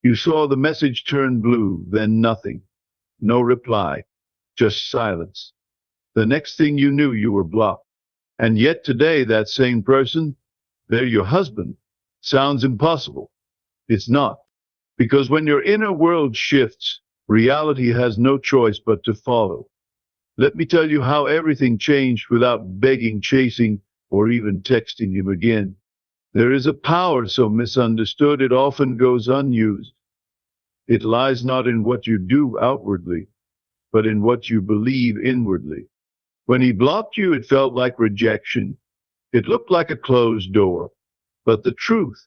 You saw the message turn blue, then nothing. No reply, just silence. The next thing you knew, you were blocked. And yet today, that same person, they're your husband. Sounds impossible. It's not. Because when your inner world shifts, reality has no choice but to follow. Let me tell you how everything changed without begging, chasing, or even texting him again. There is a power so misunderstood it often goes unused. It lies not in what you do outwardly, but in what you believe inwardly. When he blocked you, it felt like rejection. It looked like a closed door. But the truth,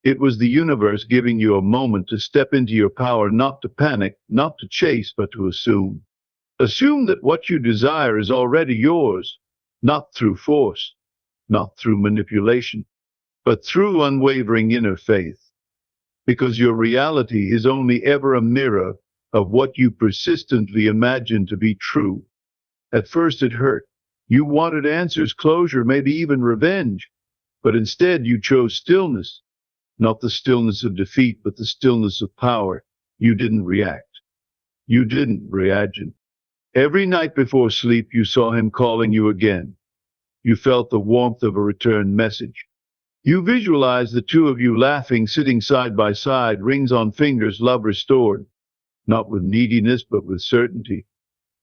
it was the universe giving you a moment to step into your power, not to panic, not to chase, but to assume. Assume that what you desire is already yours, not through force, not through manipulation, but through unwavering inner faith. Because your reality is only ever a mirror of what you persistently imagine to be true. At first it hurt. You wanted answers, closure, maybe even revenge. But instead you chose stillness. Not the stillness of defeat, but the stillness of power. You didn't react. You didn't reimagine. Every night before sleep you saw him calling you again. You felt the warmth of a return message. You visualized the two of you laughing, sitting side by side, rings on fingers, love restored. Not with neediness, but with certainty.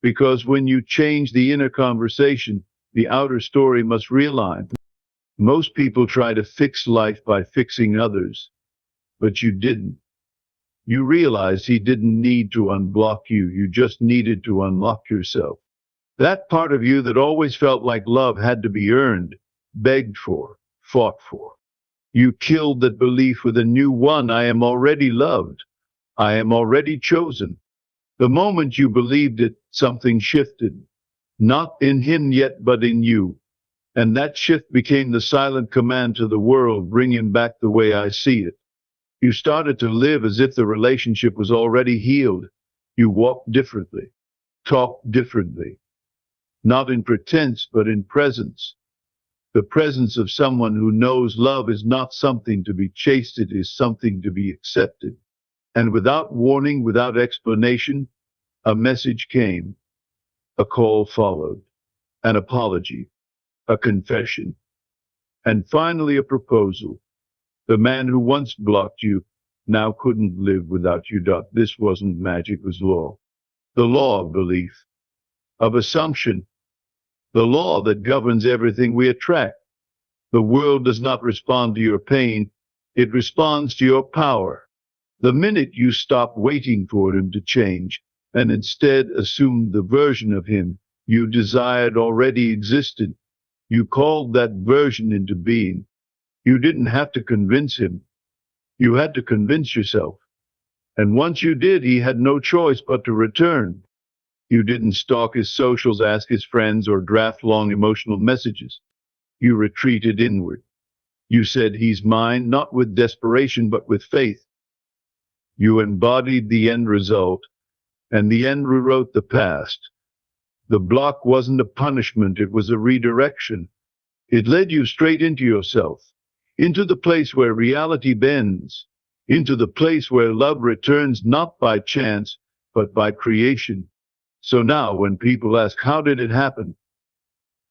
Because when you change the inner conversation, the outer story must realign. Most people try to fix life by fixing others, but you didn't. You realized he didn't need to unblock you, you just needed to unlock yourself. That part of you that always felt like love had to be earned, begged for, fought for. You killed that belief with a new one. I am already loved. I am already chosen. The moment you believed it, something shifted. Not in him yet, but in you. And that shift became the silent command to the world, bring him back the way I see it. You started to live as if the relationship was already healed. You walked differently, talked differently. Not in pretense, but in presence. The presence of someone who knows love is not something to be chased, it is something to be accepted. And without warning, without explanation, a message came. A call followed. An apology. A confession. And finally a proposal. The man who once blocked you now couldn't live without you. This wasn't magic, it was law. The law of belief, of assumption, the law that governs everything we attract. The world does not respond to your pain, it responds to your power. The minute you stop waiting for him to change and instead assumed the version of him you desired already existed, you called that version into being. You didn't have to convince him. You had to convince yourself. And once you did, he had no choice but to return. You didn't stalk his socials, ask his friends, or draft long emotional messages. You retreated inward. You said, he's mine, not with desperation, but with faith. You embodied the end result, and the end rewrote the past. The block wasn't a punishment, it was a redirection. It led you straight into yourself, into the place where reality bends, into the place where love returns not by chance, but by creation. So now when people ask, how did it happen?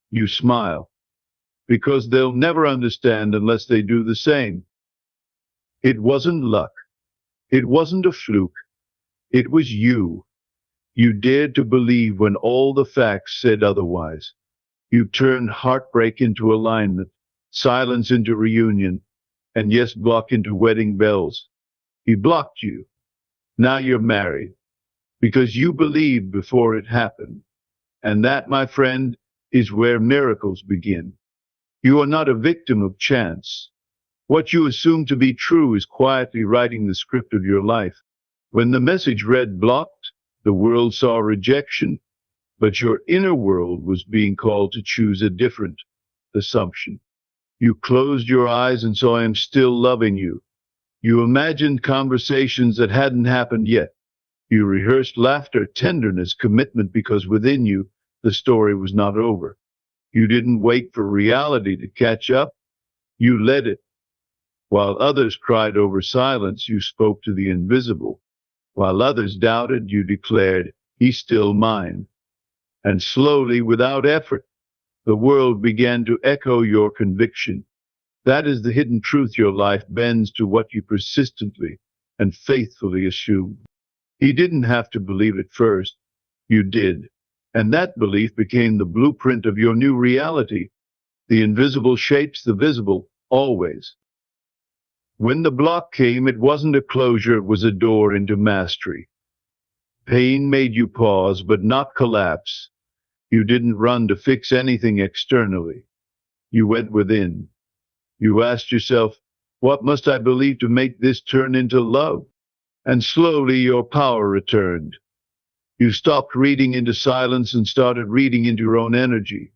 You smile, because they'll never understand unless they do the same. It wasn't luck. It wasn't a fluke. It was you. You dared to believe when all the facts said otherwise. You turned heartbreak into alignment, silence into reunion, and yes, block into wedding bells. He blocked you. Now you're married, because you believed before it happened. And that, my friend, is where miracles begin. You are not a victim of chance. What you assume to be true is quietly writing the script of your life. When the message read blocked, the world saw rejection, but your inner world was being called to choose a different assumption. You closed your eyes and saw him still loving you. You imagined conversations that hadn't happened yet. You rehearsed laughter, tenderness, commitment, because within you, the story was not over. You didn't wait for reality to catch up. You let it. While others cried over silence, you spoke to the invisible. While others doubted, you declared, "He's still mine." And slowly, without effort, the world began to echo your conviction. That is the hidden truth. Your life bends to what you persistently and faithfully assume. He didn't have to believe it first. You did. And that belief became the blueprint of your new reality. The invisible shapes the visible, always. When the block came, it wasn't a closure, it was a door into mastery. Pain made you pause, but not collapse. You didn't run to fix anything externally. You went within. You asked yourself, what must I believe to make this turn into love? And slowly your power returned. You stopped reading into silence and started reading into your own energy.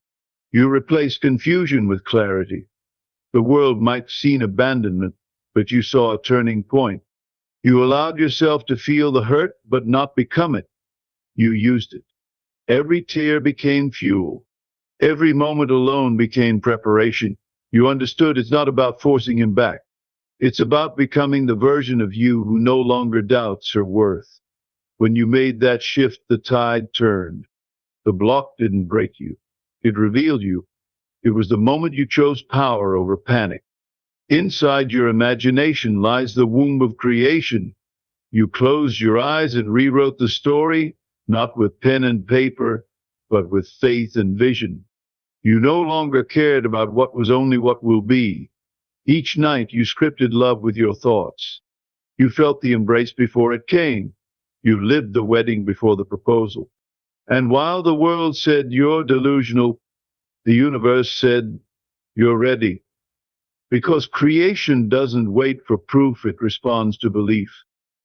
You replaced confusion with clarity. The world might have seen abandonment, but you saw a turning point. You allowed yourself to feel the hurt, but not become it. You used it. Every tear became fuel. Every moment alone became preparation. You understood it's not about forcing him back. It's about becoming the version of you who no longer doubts her worth. When you made that shift, the tide turned. The block didn't break you. It revealed you. It was the moment you chose power over panic. Inside your imagination lies the womb of creation. You closed your eyes and rewrote the story, not with pen and paper, but with faith and vision. You no longer cared about what was, only what will be. Each night you scripted love with your thoughts. You felt the embrace before it came. You lived the wedding before the proposal. And while the world said you're delusional, the universe said you're ready. Because creation doesn't wait for proof, it responds to belief.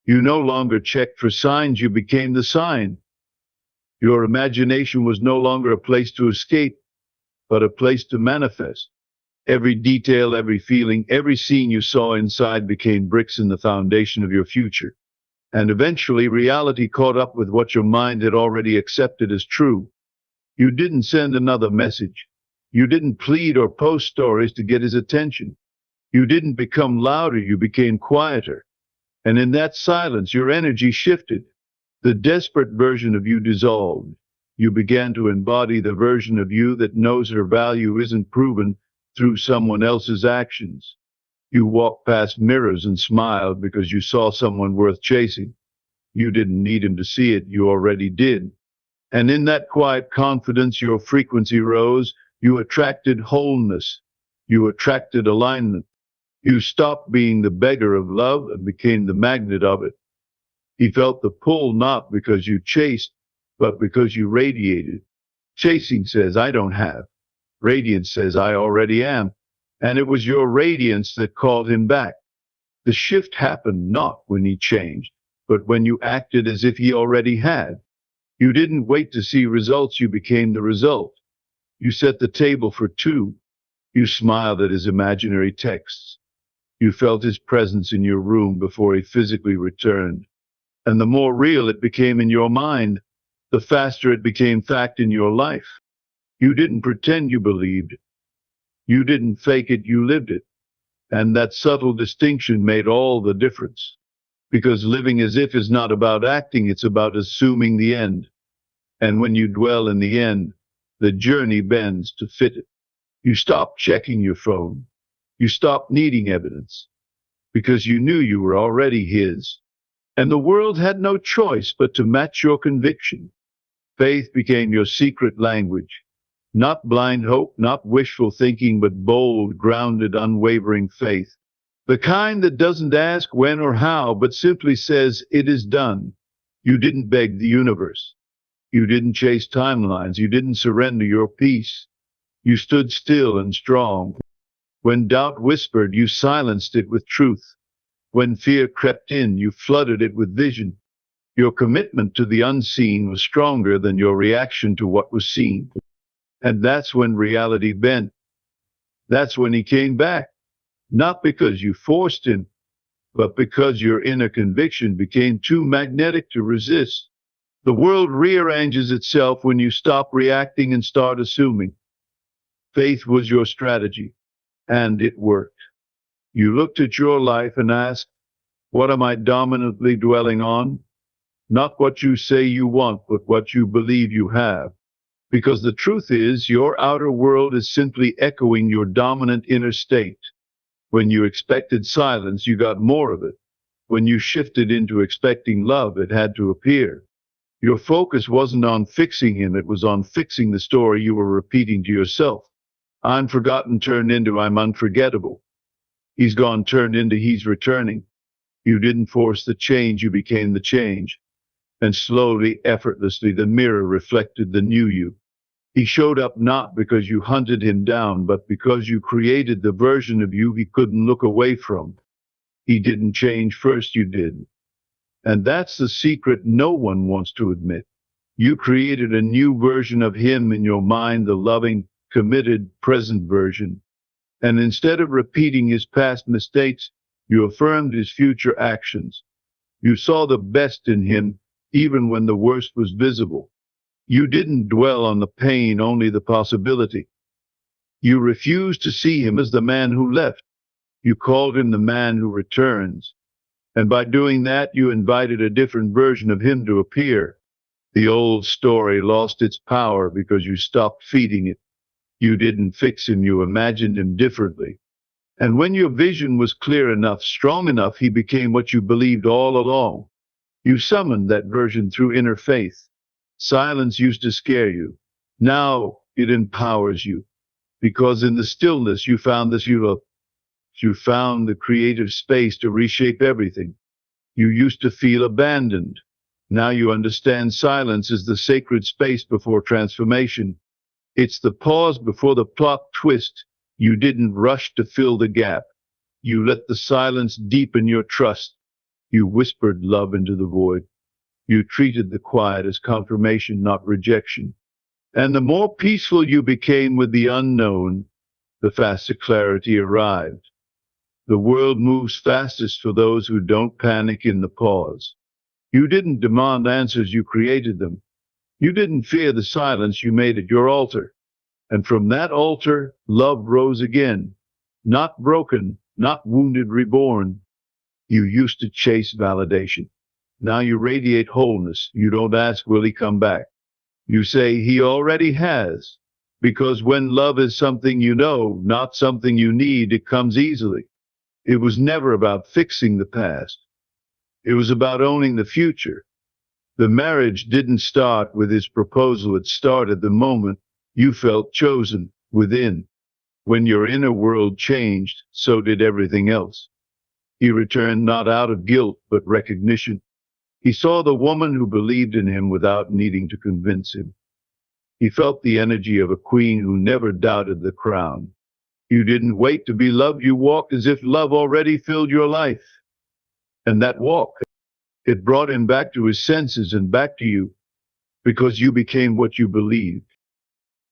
You no longer checked for signs, you became the sign. Your imagination was no longer a place to escape, but a place to manifest. Every detail, every feeling, every scene you saw inside became bricks in the foundation of your future. And eventually reality caught up with what your mind had already accepted as true. You didn't send another message. You didn't plead or post stories to get his attention. You didn't become louder, you became quieter. And in that silence, your energy shifted. The desperate version of you dissolved. You began to embody the version of you that knows her value isn't proven through someone else's actions. You walked past mirrors and smiled because you saw someone worth chasing. You didn't need him to see it, you already did. And in that quiet confidence, your frequency rose. You attracted wholeness. You attracted alignment. You stopped being the beggar of love and became the magnet of it. He felt the pull not because you chased, but because you radiated. Chasing says, I don't have. Radiance says, I already am. And it was your radiance that called him back. The shift happened not when he changed, but when you acted as if he already had. You didn't wait to see results, you became the result. You set the table for two. You smiled at his imaginary texts. You felt his presence in your room before he physically returned. And the more real it became in your mind, the faster it became fact in your life. You didn't pretend you believed it. You didn't fake it, you lived it. And that subtle distinction made all the difference. Because living as if is not about acting, it's about assuming the end. And when you dwell in the end, the journey bends to fit it. You stop checking your phone. You stopped needing evidence. Because you knew you were already his. And the world had no choice but to match your conviction. Faith became your secret language. Not blind hope, not wishful thinking, but bold, grounded, unwavering faith. The kind that doesn't ask when or how, but simply says, it is done. You didn't beg the universe. You didn't chase timelines. You didn't surrender your peace. You stood still and strong. When doubt whispered, you silenced it with truth. When fear crept in, you flooded it with vision. Your commitment to the unseen was stronger than your reaction to what was seen. And that's when reality bent. That's when he came back. Not because you forced him, but because your inner conviction became too magnetic to resist. The world rearranges itself when you stop reacting and start assuming. Faith was your strategy, and it worked. You looked at your life and asked, what am I dominantly dwelling on? Not what you say you want, but what you believe you have. Because the truth is, your outer world is simply echoing your dominant inner state. When you expected silence, you got more of it. When you shifted into expecting love, it had to appear. Your focus wasn't on fixing him, it was on fixing the story you were repeating to yourself. I'm forgotten turned into I'm unforgettable. He's gone turned into he's returning. You didn't force the change, you became the change. And slowly, effortlessly, the mirror reflected the new you. He showed up not because you hunted him down, but because you created the version of you he couldn't look away from. He didn't change first, you did. And that's the secret no one wants to admit. You created a new version of him in your mind, the loving, committed, present version. And instead of repeating his past mistakes, you affirmed his future actions. You saw the best in him, even when the worst was visible. You didn't dwell on the pain, only the possibility. You refused to see him as the man who left. You called him the man who returns. And by doing that, you invited a different version of him to appear. The old story lost its power because you stopped feeding it. You didn't fix him, you imagined him differently. And when your vision was clear enough, strong enough, he became what you believed all along. You summoned that version through inner faith. Silence used to scare you. Now it empowers you. Because in the stillness you found this you found the creative space to reshape everything. You used to feel abandoned. Now you understand silence is the sacred space before transformation. It's the pause before the plot twist. You didn't rush to fill the gap. You let the silence deepen your trust. You whispered love into the void. You treated the quiet as confirmation, not rejection. And the more peaceful you became with the unknown, the faster clarity arrived. The world moves fastest for those who don't panic in the pause. You didn't demand answers, you created them. You didn't fear the silence, you made it your altar. And from that altar, love rose again. Not broken, not wounded, reborn. You used to chase validation. Now you radiate wholeness. You don't ask, will he come back? You say, he already has. Because when love is something you know, not something you need, it comes easily. It was never about fixing the past. It was about owning the future. The marriage didn't start with his proposal. It started the moment you felt chosen within. When your inner world changed, so did everything else. He returned not out of guilt, but recognition. He saw the woman who believed in him without needing to convince him. He felt the energy of a queen who never doubted the crown. You didn't wait to be loved, you walked as if love already filled your life. And that walk, it brought him back to his senses and back to you, because you became what you believed.